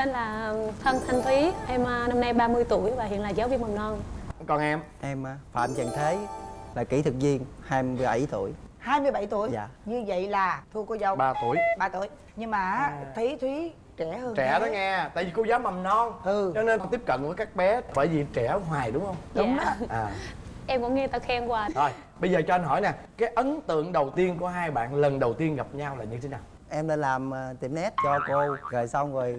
tên là Thân Thanh Thúy, em năm nay 30 tuổi và hiện là giáo viên mầm non. Còn em? Em Phạm Trần Thế, là kỹ thuật viên, 27 tuổi. 27 tuổi? Dạ. Như vậy là thua cô dâu 3 tuổi. 3 tuổi. Nhưng mà thấy Thúy trẻ hơn. Trẻ đó nghe, tại vì cô giáo mầm non, cho nên tiếp cận với các bé bởi vì trẻ hoài đúng không? Đúng đó. Em cũng nghe tao khen qua. Rồi, bây giờ cho anh hỏi nè, cái ấn tượng đầu tiên của hai bạn lần đầu tiên gặp nhau là như thế nào? Em lên làm tiệm net cho cô, rồi xong rồi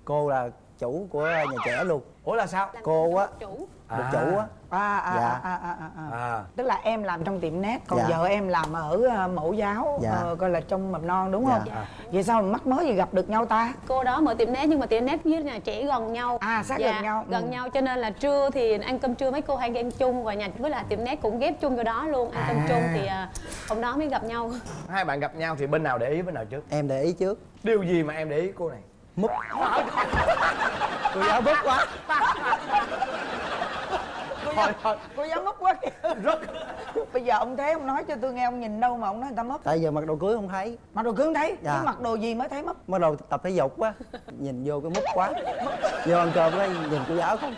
cô là chủ của nhà trẻ luôn. Ủa là sao? Cô á, Chủ. một chủ á. Tức là em làm trong tiệm net, còn Dạ. vợ em làm ở mẫu giáo, Dạ. coi là trong mầm non đúng không? Dạ. Vậy sao mà mắc mới gì gặp được nhau ta? Cô đó mở tiệm net nhưng mà tiệm net với nhà trẻ gần nhau. Sát gần nhau. Gần nhau cho nên là trưa thì ăn cơm trưa mấy cô hay ăn chung, và nhà với là tiệm net cũng ghép chung vô đó luôn, ăn cơm chung thì hôm đó mới gặp nhau. Hai bạn gặp nhau thì bên nào để ý bên nào trước? Em để ý trước. Điều gì mà em để ý cô này? Múp. Cô giáo múp quá. Cô giáo múp quá kìa. Rất. Bây giờ ông Thế ông nói cho tôi nghe, ông nhìn đâu mà ông nói người ta múp? Tại giờ mặc đồ cưới không thấy. Mặc đồ cưới không thấy? Dạ. Chứ mặc đồ gì mới thấy múp? Bắt đầu tập thể dục quá, nhìn vô cái múp quá. Vô ăn cơm cái nhìn cô giáo không.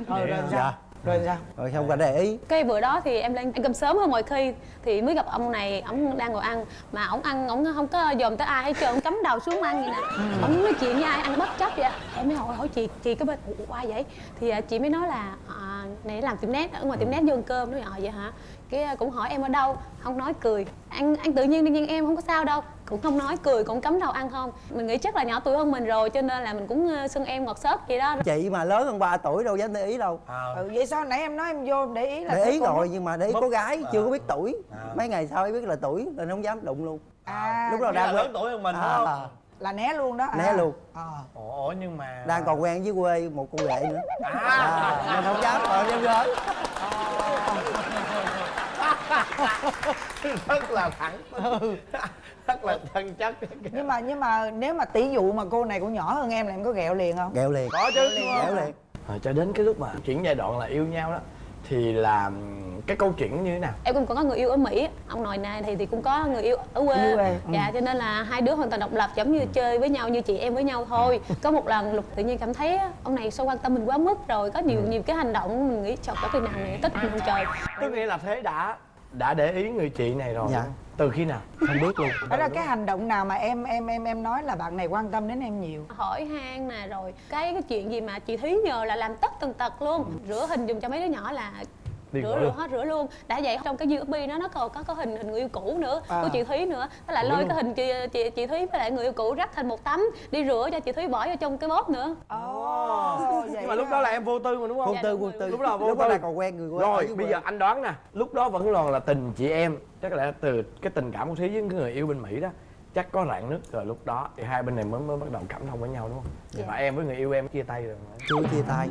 Rồi sao? Dạ. Rồi sao? Rồi không có để ý. Cái bữa đó thì em lên ăn cơm sớm hơn mọi khi thì mới gặp ông này, ông đang ngồi ăn mà ông ăn ông không có dòm tới ai hết trơn, ông cắm đầu xuống ăn vậy nè. Ông nói chuyện với ai ăn bất chấp vậy. Em mới hỏi chị cái bên ai vậy thì chị mới nói là này làm tiệm net ở ngoài tiệm net vô ăn cơm. Nói vậy hả? Cái cũng hỏi em ở đâu, không nói, cười ăn tự nhiên đi, nhưng em không có sao đâu, cũng không nói, cười cũng cắm đầu ăn không. Mình nghĩ chắc là nhỏ tuổi hơn mình rồi cho nên là mình cũng xưng em ngọt xớt vậy đó. Chị mà lớn hơn 3 tuổi đâu dám để ý đâu. Vậy sao nãy em nói em vô để ý là Để ý rồi múp. nhưng mà để ý cô gái chưa có biết tuổi. Mấy ngày sau mới biết là tuổi nên không dám đụng luôn. Lúc đó đang lớn tuổi hơn mình đúng không? Là né luôn đó. Né luôn. Ủa nhưng mà Đang còn quen với quê một cô ghệ nữa. Nên không dám, em gới. Rất là thẳng. Rất là chân chất. Nhưng mà nếu mà tỷ dụ mà cô này cũng nhỏ hơn em là em có ghẹo liền không? Ghẹo liền. Có chứ. Ghẹo liền. Cho đến cái lúc mà chuyển giai đoạn là yêu nhau đó thì là cái câu chuyện như thế nào? Em cũng có người yêu ở Mỹ, ông nội này thì cũng có người yêu ở quê. Dạ, cho nên là hai đứa hoàn toàn độc lập, giống như chơi với nhau như chị em với nhau thôi. Có một lần Lục tự nhiên cảm thấy ông này sao quan tâm mình quá mức rồi, có nhiều cái hành động mình nghĩ chọc có khi nào này tích mình không trời. Tức nghĩa là Thế đã để ý người chị này rồi. Dạ. Từ khi nào? Không biết luôn. Đó là cái hành động nào mà em nói là bạn này quan tâm đến em nhiều? Hỏi han nè, rồi cái chuyện gì mà chị Thúy nhờ là làm tất tần tật luôn. Rửa hình dùng cho mấy đứa nhỏ là rửa luôn. Đã vậy trong cái USB nó còn có hình người yêu cũ nữa của chị Thúy nữa. Thế là lôi cái hình chị Thúy với lại người yêu cũ rắc thành một tấm, đi rửa cho chị Thúy bỏ vô trong cái bóp nữa. Nhưng mà lúc đó là em vô tư mà đúng không? Vô tư. Lúc đó là vô Lúc đó tư. là còn quen người quen. Rồi bây giờ anh đoán nè, lúc đó vẫn còn là tình chị em, chắc là từ cái tình cảm của Thúy với người yêu bên Mỹ đó chắc có rạn nứt rồi, lúc đó thì hai bên này mới bắt đầu cảm thông với nhau đúng không? Dạ. Và em với người yêu em chia tay rồi. Chưa chia tay.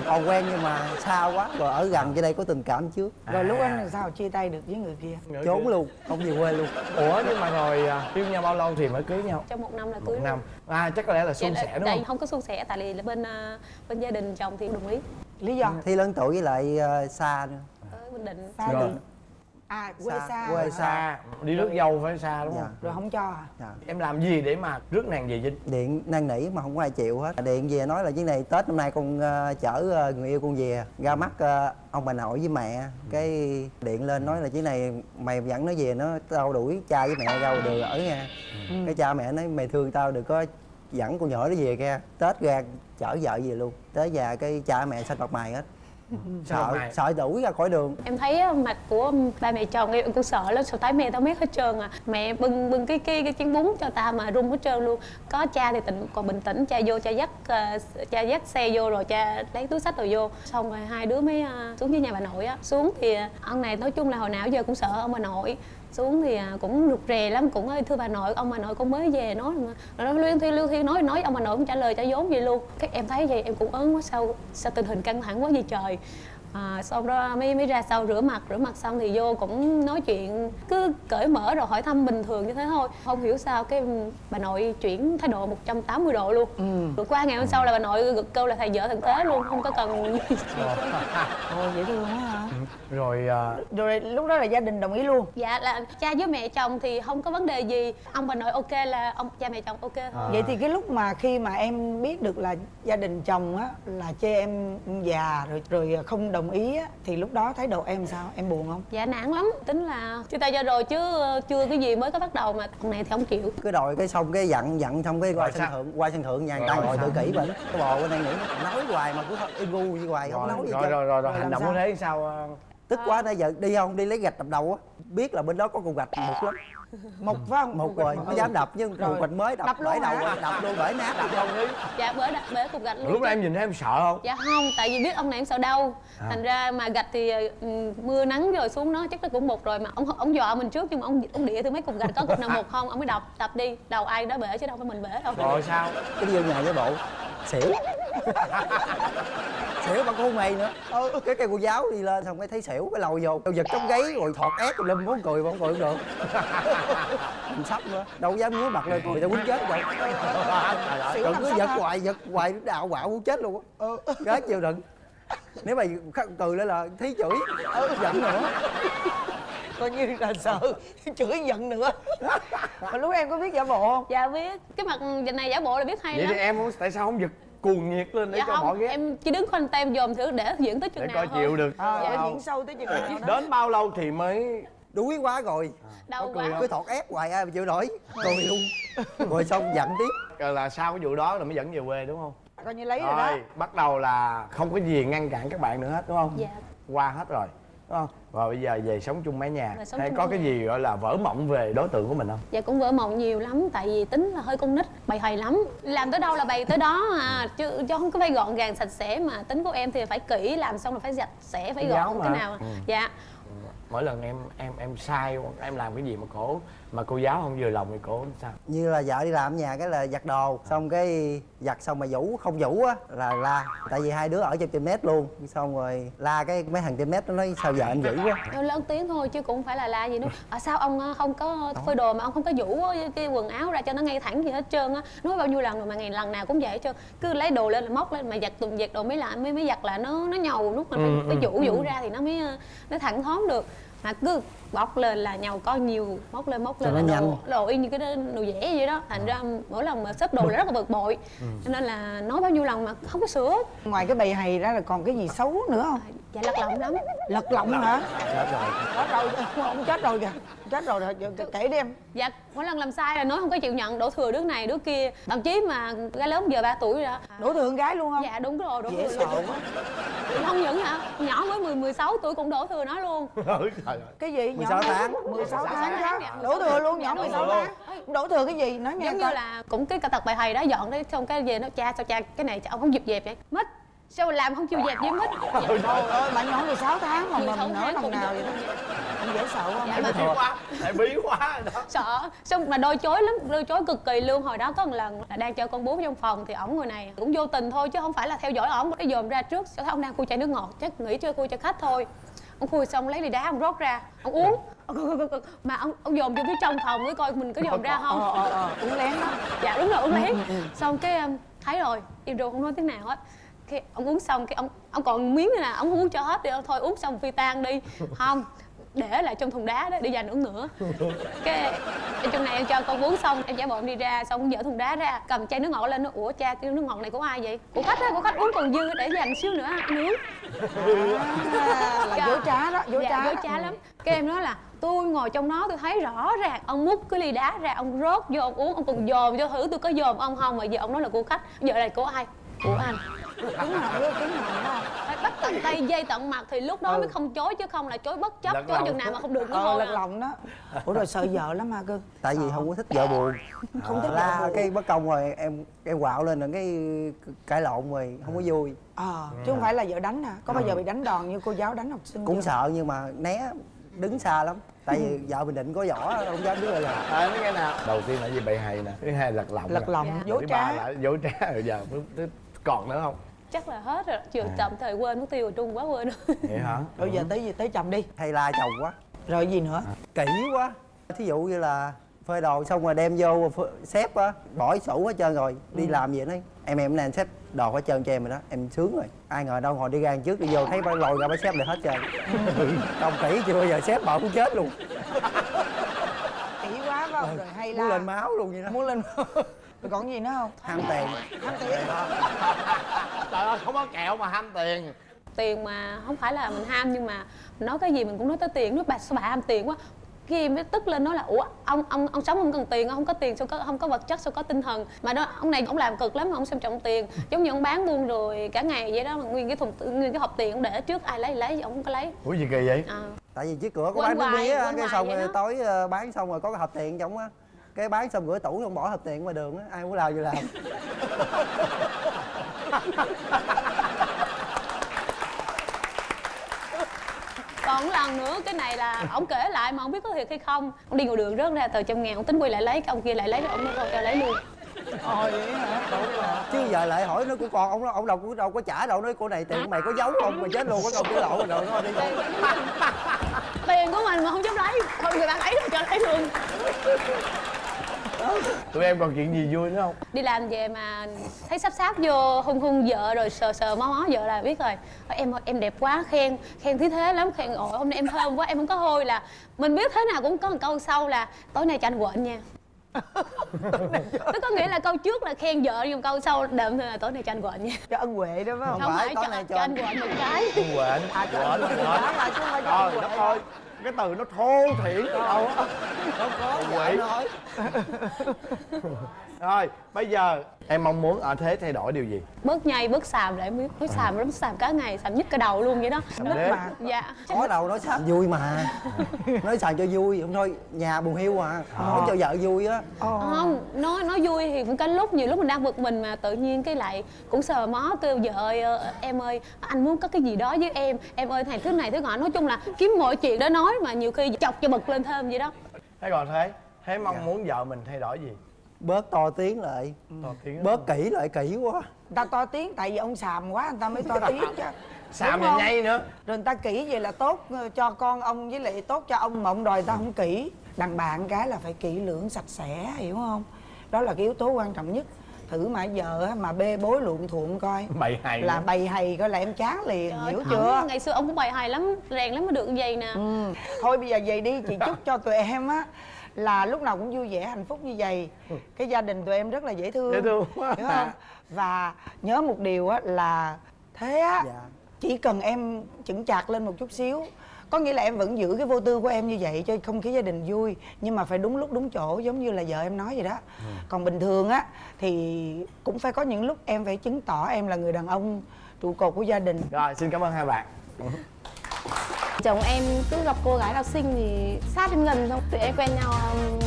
Còn quen nhưng mà xa quá, rồi ở gần dưới đây có tình cảm trước. Rồi lúc anh sao chia tay được với người kia? Trốn luôn, không về quê luôn. Ủa nhưng mà rồi yêu nhau bao lâu thì mới cưới nhau? Trong 1 năm là cưới. 1 năm. Chắc có lẽ là suôn sẻ đúng không? Không có suôn sẻ, tại vì là bên gia đình chồng thì đồng ý. Lý do? Thi lớn tuổi với lại xa nữa. Ở Bình Định. Xa Rồi. đi. Quê xa. Quê Xa, đi rước dâu phải xa đúng Dạ. không? Rồi không cho à? Dạ. Em làm gì để mà rước nàng về Vinh? Điện năn nỉ mà không có ai chịu hết. Điện về nói là chuyến này Tết năm nay con chở người yêu con về ra mắt ông bà nội với mẹ. Cái điện lên nói là chuyến này mày dẫn nó về, nó tao đuổi cha với mẹ ra đường ở nha. Cái cha mẹ nói mày thương tao đừng có dẫn con nhỏ nó về kia. Tết ra chở vợ về luôn. Tới già cái cha mẹ xanh mặt mày hết. Sợ đuổi ra khỏi đường. Em thấy mặt của ba mẹ chồng em cũng sợ lắm, sợ tái mê tao mét hết trơn à. Mẹ bưng cái chén bún cho ta mà run hết trơn luôn. Có cha thì còn bình tĩnh, cha vô cha dắt xe vô rồi cha lấy túi xách rồi vô. Xong rồi hai đứa mới xuống dưới nhà bà nội á. Xuống thì ông này nói chung là hồi nào giờ cũng sợ ông bà nội. Xuống thì cũng rụt rè lắm, cũng ơi thưa bà nội, ông bà nội con mới về nói mà. Rồi nó lưu thi nói ông bà nội cũng trả lời trả vốn vậy luôn. Cái em thấy vậy em cũng ớn quá, sao tình hình căng thẳng quá vậy trời. Sau đó mới ra sau rửa mặt xong thì vô cũng nói chuyện cứ cởi mở rồi hỏi thăm bình thường như thế thôi. Không hiểu sao cái bà nội chuyển thái độ 180 độ luôn. Rồi qua ngày hôm sau là bà nội gật câu là thầy vợ thằng Thế luôn, không có cần. Ồ, dễ thương quá hả? Rồi Rồi lúc đó là gia đình đồng ý luôn? Dạ là cha với mẹ chồng thì không có vấn đề gì, ông bà nội ok là ông cha mẹ chồng ok thôi. Vậy thì cái lúc mà khi mà em biết được là gia đình chồng á là chê em già rồi không đồng ý á, thì lúc đó thái độ em sao? Em buồn không? Dạ nản lắm, tính là chia tay cho rồi chứ chưa cái gì mới có bắt đầu mà ông này thì không chịu. Cứ đòi cái xong cái giận xong cái qua sân thượng nhà người ta ngồi tự kỷ bệnh. Cái bò bên đây nghĩ nói hoài mà cứ im gu như hoài không nói gì hết. Rồi hành động như thế sao? Tức quá nãy giờ đi không đi lấy gạch đập đầu á, biết là bên đó có cục gạch mục lắm. Mục phải không? Một rồi không dám đập nhưng cục gạch mới đập luôn bể đầu hả? đập luôn bể nát Đập không đi. Dạ bể cục gạch luôn. Lúc đó em nhìn thấy em sợ không? Dạ không, tại vì biết ông này em sợ đau. Thành ra mà gạch thì mưa nắng rồi xuống nó chắc nó cũng mục rồi, mà ông dọa mình trước nhưng mà ông địa từ mấy cục gạch có cục nào mục không, ông mới đập đi, đầu ai đó bể chứ đâu phải mình bể đâu. Rồi sao? cái đi vô nhà với bộ xỉu xỉu mà con mày nữa. Cái cây cô giáo đi lên xong cái thấy xỉu cái lầu vô giật trong gáy rồi thọt ép lâm muốn cười mà không cười được. Mình sắp nữa đâu dám ngứa mặt lên người ta quýnh chết rồi. Rồi cứ giật hoài đạo quạo muốn chết luôn á. Gái chịu đựng. Nếu mà cười lên là thấy chửi giận nữa. Coi như là sợ chửi giận nữa. Mà lúc em có biết giả bộ không? Dạ biết, cái mặt này giả bộ là biết hay Vậy lắm. thì em tại sao không giật cuồng nhiệt lên để Dạ cho không, họ ghét? em chỉ đứng khoanh tay em dòm thử để diễn tới chừng Để nào coi thôi. chịu được. Để diễn sâu tới chừng nào đó. Đến bao lâu thì mới Đuối quá rồi. Đau cười quá. Cứ thọt ép hoài ai mà chịu nổi. Cười luôn. Rồi xong giận tiếp. Rồi là sau cái vụ đó là mới dẫn về quê đúng không? Coi như lấy rồi đó. Rồi bắt đầu là không có gì ngăn cản các bạn nữa hết đúng không? Dạ. Qua hết rồi đúng không? Và bây giờ về sống chung mái nhà. Rồi sống Hay chung có mái cái nhà. gì gọi là vỡ mộng về đối tượng của mình không? Dạ cũng vỡ mộng nhiều lắm, tại vì tính là hơi con nít, bày hầy lắm. Làm tới đâu là bày tới đó chứ không có phải gọn gàng sạch sẽ, mà tính của em thì phải kỹ, làm xong là phải sạch sẽ, phải Giáo gọn mà. cái nào. Dạ. Mỗi lần em sai em làm cái gì mà cô giáo không vừa lòng thì cổ sao? Như là vợ đi làm ở nhà cái là giặt đồ xong cái giặt xong mà vũ không vũ á là la, tại vì hai đứa ở trong tiệm net luôn, xong rồi la cái mấy thằng tiệm net nó nói sao vợ anh dữ quá. Nó lớn tiếng thôi chứ cũng phải là la gì nữa. Sao ông không có phơi đồ mà ông không có vũ cái quần áo ra cho nó ngay thẳng gì hết trơn á. Nói bao nhiêu lần rồi mà ngày lần nào cũng vậy hết trơn. Cứ lấy đồ lên là móc lên mà giặt đồ mới giặt là nó nhầu, lúc mà phải vũ ra thì nó mới nó thẳng thắn được. Mà cứ bóc lên là nhầu có nhiều, móc lên là đồ y như cái đồ vẽ vậy đó. Thành ra mỗi lần mà xếp đồ là rất là bực bội. Cho nên là nói bao nhiêu lần mà không có sửa. Ngoài cái bầy hầy ra là còn cái gì xấu nữa không? Dạ lật lọng lắm. Lật lọng hả? Chết rồi. Chết rồi, ông chết rồi kìa. Chết rồi, kể đi em. Dạ mỗi lần làm sai là nói không có chịu nhận, đổ thừa đứa này đứa kia. Thậm chí mà gái lớn giờ 3 tuổi rồi đó. Đổ thừa con gái luôn không? Dạ đúng rồi, đổ Dễ thừa. sợ quá. Không những hả, nhỏ mới 16 tuổi cũng đổ thừa nó luôn. Trời ơi. Cái gì? 16 tháng. 16 tháng tháng. đó. Đổ thừa luôn, nhỏ Dạ, 16 tháng. Đổ thừa cái gì? Nói nghe Giống như coi. là cũng cái tật bài thầy đó dọn đấy, xong cái về nó cha sao cha cái này ông không dịp dẹp vậy. Mít sao mà làm không chịu dẹp với mít. Trời ơi, mà nhỏ 16 tháng mà 16 mình nói tháng lần cũng nào được. vậy đó. Không dễ sợ không? Dạ, Em mà- bí quá, em bí quá rồi đó. Sợ, xong mà đôi chối lắm, đôi chối cực kỳ luôn. Hồi đó có một lần là đang chơi con bú trong phòng thì ổng người này cũng vô tình thôi chứ không phải là theo dõi ổng, nó dòm ra trước, sao thấy ông đang khui chai nước ngọt chắc nghĩ chơi khui cho khách thôi. Ông khui xong lấy ly đá ông rót ra, ông uống. Mà ông dòm vô phía trong phòng với coi mình có dòm ra không. Uống lén đó. Dạ đúng rồi, uống lén. Xong cái thấy rồi, im ru không nói tiếng nào hết. Cái ông uống xong cái ông còn miếng này nè, ông không uống cho hết đi, thôi uống xong phi tan đi. Không, để lại trong thùng đá đó để dành uống nữa. Cái trong này em cho con uống xong em giả bộ em đi ra, xong dỡ thùng đá ra cầm chai nước ngọt lên, nó ủa cha cái nước ngọt này của ai vậy? Của khách á, của khách uống còn dư để dành xíu nữa ăn nướng. Là dối trá đó, dối Dạ, trá. dối trá lắm. Cái em nói là tôi ngồi trong đó tôi thấy rõ ràng ông múc cái ly đá ra, ông rót vô ông uống, ông còn dòm cho thử tôi có dòm ông không, mà giờ ông nói là của khách, giờ này của ai? Của anh. Cứng họng, cứng họng đó. Phải bắt tận tay dây tận mặt thì lúc đó mới không chối, chứ không là chối bất chấp, Lật chối lòng. chừng nào mà không được nữa thôi. Lật lòng đó. Ủa rồi sợ vợ lắm hả cưng? Tại vì không có thích vợ buồn. Không thích vợ La buồn. cái bất công rồi em quạo lên rồi cái cãi lộn rồi không có vui. Chứ không phải là vợ đánh hả? Có bao giờ bị đánh đòn như cô giáo đánh học sinh Cũng chưa? sợ nhưng mà né đứng xa lắm. Tại vì vợ Bình Định có võ không dám đứng lại gần. Nói nghe nào. Đầu tiên là gì bậy hầy nè, thứ hai lật lọng. Lật lòng, Dạ. dối Thứ trá. ba là dối trá rồi giờ mới còn nữa không? chắc là hết rồi, chưa chậm thời quên mất tiêu rồi, Trung quá quên rồi. Vậy hả? Bây giờ tới chồng đi. Hay la chồng quá, Rồi gì nữa? kỹ quá. Thí dụ như là phơi đồ xong rồi đem vô xếp á, bỏ sủ hết trơn rồi, đi làm gì nói em này xếp đồ hết trơn cho em rồi đó, em sướng rồi. Ai ngờ đâu ngồi đi gan trước đi vô thấy phải lòi ra mới xếp lại hết trơn. Công kỹ chưa bao giờ xếp bỏ cũng chết luôn. Kỹ quá phải không? Rồi hay Muốn la. lên máu luôn vậy đó. Muốn lên. Rồi còn gì nữa không? Ham tiền. Ham tiền. Trời ơi, không có kẹo mà ham tiền. Tiền mà không phải là mình ham, nhưng mà mình nói cái gì mình cũng nói tới tiền. Nói bà sao bà ham tiền quá, cái gì mới tức lên nói là ủa ông sống không cần tiền, không có tiền sao có, không có vật chất sao có tinh thần. Mà đó ông này ông làm cực lắm mà ông xem trọng tiền, giống như ông bán buôn rồi cả ngày vậy đó, mà nguyên cái hộp tiền ông để ở trước, ai lấy ông không có lấy. Ủa gì kỳ vậy? Tại vì trước cửa có Quên bán nước hoài, mía á, quên cái hoài xong vậy rồi đó. tối bán xong rồi có cái hộp tiền trong á, cái bán xong rửa tủ xong bỏ hộp tiền ngoài đường á, ai muốn làm gì làm. Còn một lần nữa, cái này là ông kể lại mà không biết có thiệt hay không. Ông đi ngồi đường rớt ra tờ 100.000, ông tính quay lại lấy, cái ông kia lại lấy, ông nói thôi cho lấy luôn. Ôi vậy hả? Chứ giờ lại hỏi nó của con, ông đâu có trả đâu, nói cô này tiền của mày có giấu không mà chết luôn, có công cái lộ rồi nó đi. Tiền của mình mà không dám lấy, thôi người ta lấy rồi cho lấy luôn. Tụi em còn chuyện gì vui nữa không? Đi làm về mà thấy sắp vô hung vợ rồi sờ mó vợ là biết rồi. Em đẹp quá, khen thí thế lắm, khen ôi hôm nay em thơm quá, em không có hôi, là mình biết thế nào cũng có một câu sau là tối nay cho anh quện nha. Tức có nghĩa là câu trước là khen vợ, nhưng câu sau đệm thôi là tối nay cho anh quện nha. Cho ân huệ đó phải không? Không phải tối nay cho anh quện một cái. Quên. Cho ân huệ đó là chứ không phải cho ân Trời huệ. đất ơi, cái từ nó thô thiển đâu á. Không có Quậy. nói. Rồi, bây giờ em mong muốn ở Thế thay đổi điều gì? Bớt nhây, bớt xàm lại, em biết nói xàm lắm, xàm cả ngày, xàm nhức cả đầu luôn vậy đó. Đế. Mà Dạ. Có đâu nói xàm vui mà. Nói xàm cho vui, không thôi nhà buồn hiu à. Nói cho vợ vui á. Không, nói vui thì cũng có lúc, nhiều lúc mình đang bực mình mà tự nhiên cái lại cũng sờ mó kêu vợ ơi, em ơi anh muốn có cái gì đó với em ơi này thứ nọ, nói chung là kiếm mọi chuyện đó nói, mà nhiều khi chọc cho bực lên thêm vậy đó. Thế còn Thế mong muốn vợ mình thay đổi gì? Bớt to tiếng lại, To tiếng. bớt kỹ lại, kỹ quá. người ta to tiếng tại vì ông xàm quá người ta mới to tiếng chứ. Xàm Đúng thì không? nhây nữa. Rồi người ta kỹ vậy là tốt cho con ông với lại tốt cho ông, mà ông đòi người ta không kỹ. Đàn bà con cái là phải kỹ lưỡng sạch sẽ, hiểu không? Đó là cái yếu tố quan trọng nhất. Thử mà giờ á, mà bê bối luộn thuộn coi Bày hay là nữa. bày hay coi là em chán liền, Trời, hiểu không, chưa? ngày xưa ông cũng bày hài lắm, rèn lắm mới được như vậy nè. Thôi bây giờ về đi, chị chúc cho tụi em á là lúc nào cũng vui vẻ hạnh phúc như vậy. Cái gia đình tụi em rất là dễ thương, Dễ thương quá. hiểu không? Và nhớ một điều á là Thế á, Dạ. chỉ cần em chững chạc lên một chút xíu, có nghĩa là em vẫn giữ cái vô tư của em như vậy cho không khí gia đình vui, nhưng mà phải đúng lúc đúng chỗ, giống như là vợ em nói vậy đó. Còn bình thường á thì cũng phải có những lúc em phải chứng tỏ em là người đàn ông trụ cột của gia đình. Rồi, xin cảm ơn hai bạn. Chồng em cứ gặp cô gái nào xinh thì sát đến gần, xong tụi em quen nhau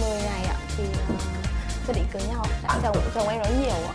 10 ngày ạ thì quyết định cưới nhau. Tại chồng em nói nhiều ạ.